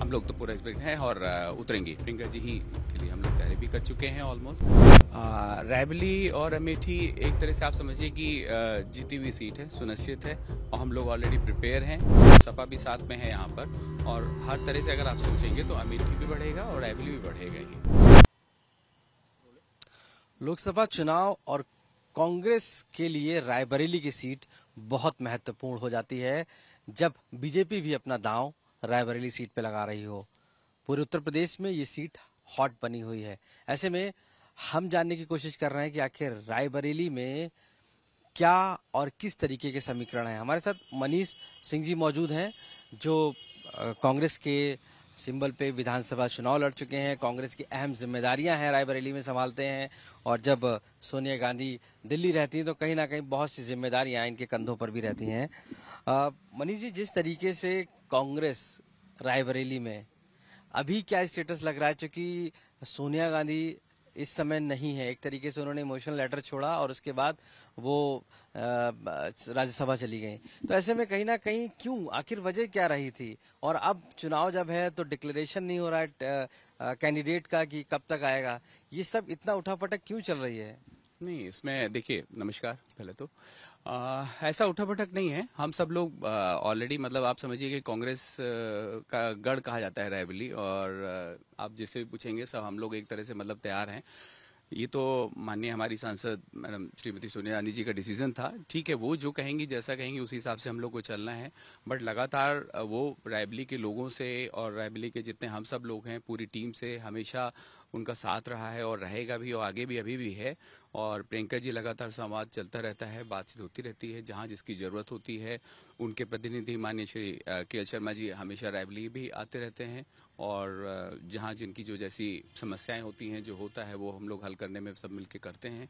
हम लोग तो पूरा एक्सपेक्ट है और उतरेंगे। प्रियंका जी ही के लिए हम लोग तैयारी भी कर चुके हैं ऑलमोस्ट। रायबरेली और अमेठी एक तरह से आप समझिए कि जीती हुई सीट है, सुनिश्चित है और हम लोग ऑलरेडी प्रिपेयर हैं। सपा भी साथ में है यहाँ पर और हर तरह से अगर आप सोचेंगे तो अमेठी भी बढ़ेगा और रायबरेली भी बढ़ेगा ही। लोकसभा चुनाव और कांग्रेस के लिए रायबरेली की सीट बहुत महत्वपूर्ण हो जाती है जब बीजेपी भी अपना दांव रायबरेली सीट पे लगा रही हो। पूरे उत्तर प्रदेश में ये सीट हॉट बनी हुई है। ऐसे में हम जानने की कोशिश कर रहे हैं कि आखिर रायबरेली में क्या और किस तरीके के समीकरण हैं। हमारे साथ मनीष सिंह जी मौजूद हैं जो कांग्रेस के सिंबल पे विधानसभा चुनाव लड़ चुके हैं। कांग्रेस की अहम जिम्मेदारियां हैं रायबरेली में संभालते हैं और जब सोनिया गांधी दिल्ली रहती हैं तो कहीं ना कहीं बहुत सी जिम्मेदारियां इनके कंधों पर भी रहती हैं। मनीष जी, जिस तरीके से कांग्रेस रायबरेली में अभी क्या स्टेटस लग रहा है, क्योंकि सोनिया गांधी इस समय नहीं है, एक तरीके से उन्होंने इमोशनल लेटर छोड़ा और उसके बाद वो राज्यसभा चली गई, तो ऐसे में कहीं ना कहीं क्यों, आखिर वजह क्या रही थी? और अब चुनाव जब है तो डिक्लेरेशन नहीं हो रहा है कैंडिडेट का कि कब तक आएगा, ये सब इतना उठापटक क्यों चल रही है? नहीं, इसमें देखिए, नमस्कार पहले तो ऐसा उठापटक नहीं है। हम सब लोग ऑलरेडी मतलब आप समझिए कि कांग्रेस का गढ़ कहा जाता है रायबरेली और आप जिससे भी पूछेंगे सब हम लोग एक तरह से मतलब तैयार हैं। ये तो माननीय हमारी सांसद मैडम श्रीमती सोनिया गांधी जी का डिसीजन था। ठीक है, वो जो कहेंगी जैसा कहेंगी उसी हिसाब से हम लोग को चलना है। बट लगातार वो रायबरेली के लोगों से और रायबरेली के जितने हम सब लोग हैं पूरी टीम से हमेशा उनका साथ रहा है और रहेगा भी और आगे भी अभी भी है। और प्रियंका जी लगातार संवाद चलता रहता है, बातचीत होती रहती है, जहां जिसकी जरूरत होती है उनके प्रतिनिधि माननीय श्री के शर्मा जी हमेशा रायबरेली भी आते रहते हैं और जहां जिनकी जो जैसी समस्याएं होती हैं, जो होता है वो हम लोग हल करने में सब मिलके करते हैं।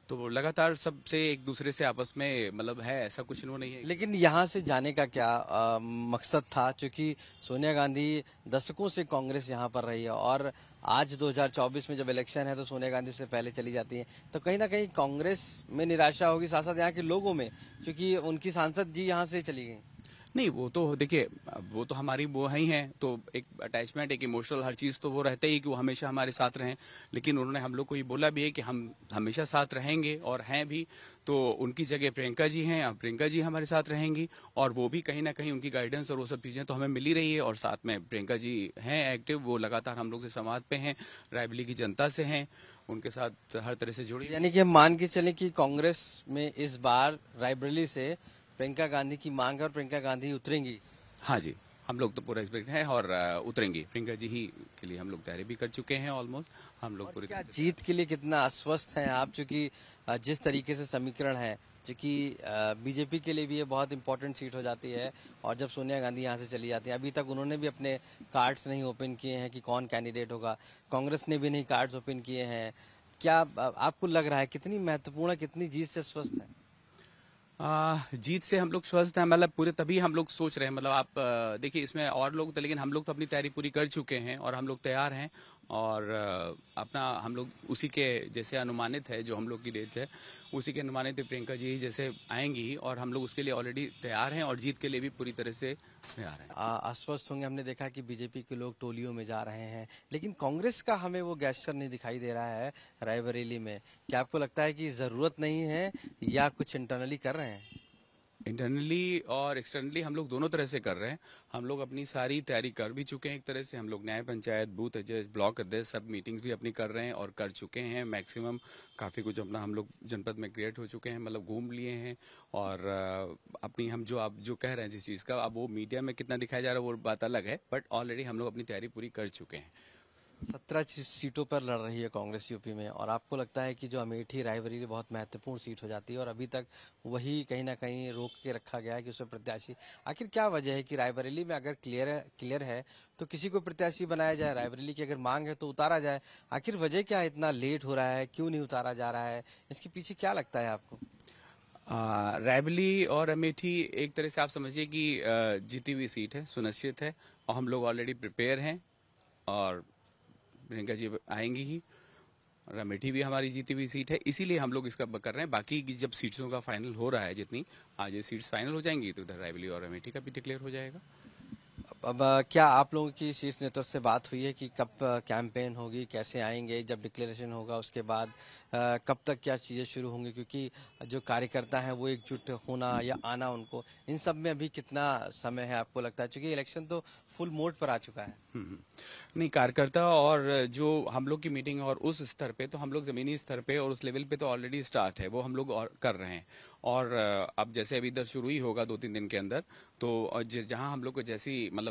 तो लगातार सबसे एक दूसरे से आपस में मतलब है, ऐसा कुछ नहीं है। लेकिन यहाँ से जाने का क्या मकसद था? क्योंकि सोनिया गांधी दशकों से कांग्रेस यहाँ पर रही है और आज 2024 में जब इलेक्शन है तो सोनिया गांधी से पहले चली जाती हैं, तो कहीं ना कहीं कांग्रेस में निराशा होगी, साथ साथ यहाँ के लोगों में, क्योंकि उनकी सांसद जी यहाँ से चली गई। नहीं, वो तो देखिए, वो तो हमारी वो ही हैं, तो एक अटैचमेंट, एक इमोशनल हर चीज तो वो रहते ही कि वो हमेशा हमारे साथ रहें। लेकिन उन्होंने हम लोग को ये बोला भी है कि हम हमेशा साथ रहेंगे और हैं भी। तो उनकी जगह प्रियंका जी हैं, अब प्रियंका जी हमारे साथ रहेंगी और वो भी कहीं ना कहीं उनकी गाइडेंस और वो सब चीजें तो हमें मिली रही है। और साथ में प्रियंका जी हैं एक्टिव, वो लगातार हम लोग से संवाद पे हैं, रायबरेली की जनता से हैं, उनके साथ हर तरह से जुड़ी। यानी कि हम मान के चलें कि कांग्रेस में इस बार रायबरेली से प्रियंका गांधी की मांग है और प्रियंका गांधी उतरेंगी। हाँ जी, हम लोग तो पूरा एक्सपेक्ट है और उतरेंगे। प्रियंका जी ही के लिए हम लोग तैयारी भी कर चुके हैं ऑलमोस्ट। हम लोग पूरी क्या जीत के लिए कितना आश्वस्त हैं आप? चूंकि जिस तरीके से समीकरण है, क्योंकि बीजेपी के लिए भी ये बहुत इंपॉर्टेंट सीट हो जाती है और जब सोनिया गांधी यहाँ से चली जाती है, अभी तक उन्होंने भी अपने कार्ड्स नहीं ओपन किए हैं कि कौन कैंडिडेट होगा, कांग्रेस ने भी नहीं कार्ड्स ओपन किए हैं। क्या आपको लग रहा है कितनी महत्वपूर्ण है, कितनी जीत से स्वस्थ है? जीत से हम लोग स्वस्थ हैं, मतलब पूरे तभी हम लोग सोच रहे हैं, मतलब आप देखिए इसमें और लोग तो, लेकिन हम लोग तो अपनी तैयारी पूरी कर चुके हैं और हम लोग तैयार हैं और अपना हम लोग उसी के जैसे अनुमानित है, जो हम लोग की डेट है उसी के अनुमानित प्रियंका जी जैसे आएंगी और हम लोग उसके लिए ऑलरेडी तैयार हैं और जीत के लिए भी पूरी तरह से तैयार हैं। आश्वस्त होंगे। हमने देखा कि बीजेपी के लोग टोलियों में जा रहे हैं, लेकिन कांग्रेस का हमें वो गैस्चर नहीं दिखाई दे रहा है रायबरेली में। क्या आपको लगता है कि जरूरत नहीं है या कुछ इंटरनली कर रहे हैं? इंटरनली और एक्सटर्नली हम लोग दोनों तरह से कर रहे हैं। हम लोग अपनी सारी तैयारी कर भी चुके हैं, एक तरह से हम लोग न्याय पंचायत, बूथ अध्यक्ष, ब्लॉक अध्यक्ष सब मीटिंग्स भी अपनी कर रहे हैं और कर चुके हैं। मैक्सिमम काफी कुछ अपना हम लोग जनपद में क्रिएट हो चुके हैं, मतलब घूम लिए हैं और अपनी हम जो आप जो कह रहे हैं जिस चीज का, अब वो मीडिया में कितना दिखाया जा रहा है वो बात अलग है, बट ऑलरेडी हम लोग अपनी तैयारी पूरी कर चुके हैं। 17 सीटों पर लड़ रही है कांग्रेस यूपी में और आपको लगता है कि जो अमेठी रायबरेली बहुत महत्वपूर्ण सीट हो जाती है और अभी तक वही कहीं ना कहीं रोक के रखा गया है कि उसमें प्रत्याशी, आखिर क्या वजह है कि रायबरेली में अगर क्लियर है तो किसी को प्रत्याशी बनाया जाए, रायबरेली की अगर मांग है तो उतारा जाए, आखिर वजह क्या है? इतना लेट हो रहा है, क्यों नहीं उतारा जा रहा है? इसके पीछे क्या लगता है आपको? रायबरेली और अमेठी एक तरह से आप समझिए कि जीती हुई सीट है, सुनिश्चित है और हम लोग ऑलरेडी प्रिपेयर हैं और प्रियंका जी आएंगी ही और अमेठी भी हमारी जीती हुई सीट है, इसीलिए हम लोग इसका कर रहे हैं। बाकी जब सीट्सों का फाइनल हो रहा है, जितनी आज ये सीट्स फाइनल हो जाएंगी तो इधर रायबरेली और अमेठी का भी डिक्लेयर हो जाएगा। अब क्या आप लोगों की शीर्ष नेतृत्व से बात हुई है कि कब कैंपेन होगी, कैसे आएंगे, जब डिक्लेरेशन होगा उसके बाद कब तक क्या चीजें शुरू होंगी? क्योंकि जो कार्यकर्ता हैं वो एकजुट होना या आना उनको, इन सब में अभी कितना समय है आपको लगता है? क्योंकि इलेक्शन तो फुल मोड पर आ चुका है। नहीं, कार्यकर्ता और जो हम लोग की मीटिंग और उस स्तर पे, तो हम लोग जमीनी स्तर पे और उस लेवल पे तो ऑलरेडी स्टार्ट है, वो हम लोग और कर रहे हैं। और अब जैसे अभी इधर शुरू ही होगा 2-3 दिन के अंदर, तो जहां हम लोग को जैसी मतलब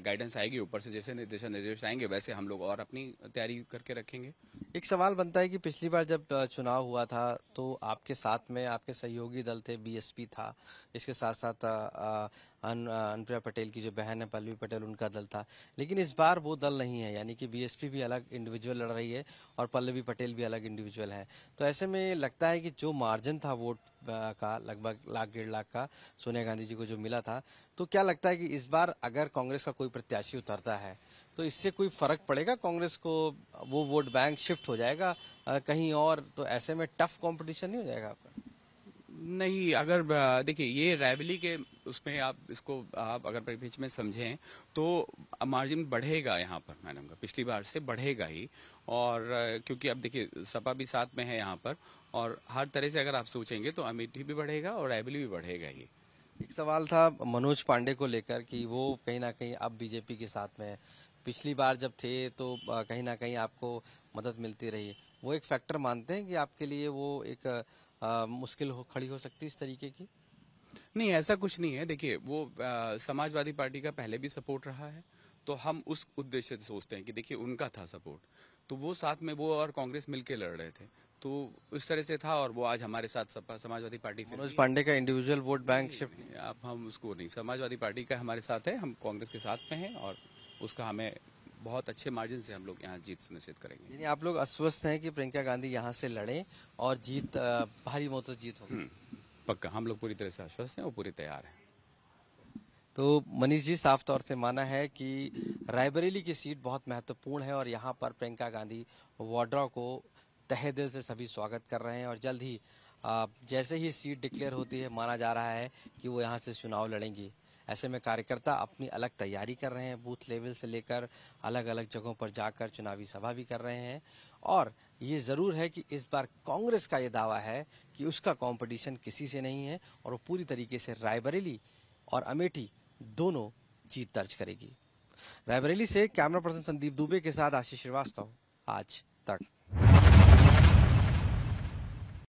गाइडेंस आएगी ऊपर से, जैसे दिशा निर्देश आएंगे, वैसे हम लोग और अपनी तैयारी करके रखेंगे। एक सवाल बनता है कि पिछली बार जब चुनाव हुआ था तो आपके साथ में आपके सहयोगी दल थे, बीएसपी था, इसके साथ साथ अनुप्रिया पटेल की जो बहन है पल्लवी पटेल, उनका दल था। लेकिन इस बार वो दल नहीं है, यानी कि बीएसपी भी अलग इंडिविजुअल लड़ रही है और पल्लवी पटेल भी अलग इंडिविजुअल है। तो ऐसे में लगता है कि जो मार्जिन था वोट का, लगभग 1,00,000-1,50,000 का सोनिया गांधी जी को जो मिला था, तो क्या लगता है कि इस बार अगर कांग्रेस का कोई प्रत्याशी उतरता है तो इससे कोई फर्क पड़ेगा कांग्रेस को? वो वोट बैंक शिफ्ट हो जाएगा कहीं और? तो ऐसे में टफ कंपटीशन नहीं हो जाएगा आपका? नहीं, अगर देखिए ये रायबरेली के उसमें आप इसको आप अगर परिप्रेक्ष्य में समझें तो मार्जिन बढ़ेगा यहाँ पर, मैडम का पिछली बार से बढ़ेगा ही। और क्योंकि अब देखिए सपा भी साथ में है यहाँ पर, और हर तरह से अगर आप सोचेंगे तो अमेठी भी बढ़ेगा और रायबरेली भी बढ़ेगा ही। एक सवाल था मनोज पांडे को लेकर कि वो कहीं ना कहीं अब बीजेपी के साथ में है। पिछली बार जब थे तो कहीं ना कहीं आपको मदद मिलती रही। वो एक फैक्टर मानते हैं कि आपके लिए वो एक मुश्किल खड़ी हो सकती है इस तरीके की? नहीं, ऐसा कुछ नहीं है। देखिए वो समाजवादी पार्टी का पहले भी सपोर्ट रहा है, तो हम उस उद्देश्य से सोचते हैं कि देखिए उनका था सपोर्ट, तो वो साथ में वो और कांग्रेस मिलके लड़ रहे थे, तो उस तरह से था। और वो आज हमारे साथ सपा समाजवादी पार्टी फिर मनोज भी पांडे का इंडिविजुअल वोट बैंक शिफ्ट? आप हम उसको नहीं, समाजवादी पार्टी का हमारे साथ है, हम कांग्रेस के साथ में हैं, और उसका हमें बहुत अच्छे मार्जिन से हम लोग यहाँ जीत सुनिश्चित करेंगे। यानी आप लोग आश्वस्त हैं कि प्रियंका गांधी यहाँ से लड़ें और जीत भारी मतों से जीत होगी? पक्का, हम लोग पूरी तरह से आश्वस्त हैं और पूरे तैयार हैं। तो मनीष जी, साफ तौर से माना है कि रायबरेली की सीट बहुत महत्वपूर्ण है और यहाँ पर प्रियंका गांधी वाड्रा को तहे दिल से सभी स्वागत कर रहे हैं और जल्द ही जैसे ही सीट डिक्लेयर होती है माना जा रहा है कि वो यहाँ से चुनाव लड़ेंगी। ऐसे में कार्यकर्ता अपनी अलग तैयारी कर रहे हैं, बूथ लेवल से लेकर अलग अलग जगहों पर जाकर चुनावी सभा भी कर रहे हैं। और ये जरूर है कि इस बार कांग्रेस का ये दावा है कि उसका कंपटीशन किसी से नहीं है और वो पूरी तरीके से रायबरेली और अमेठी दोनों जीत दर्ज करेगी। रायबरेली से कैमरा पर्सन संदीप दुबे के साथ आशीष श्रीवास्तव, आज तक।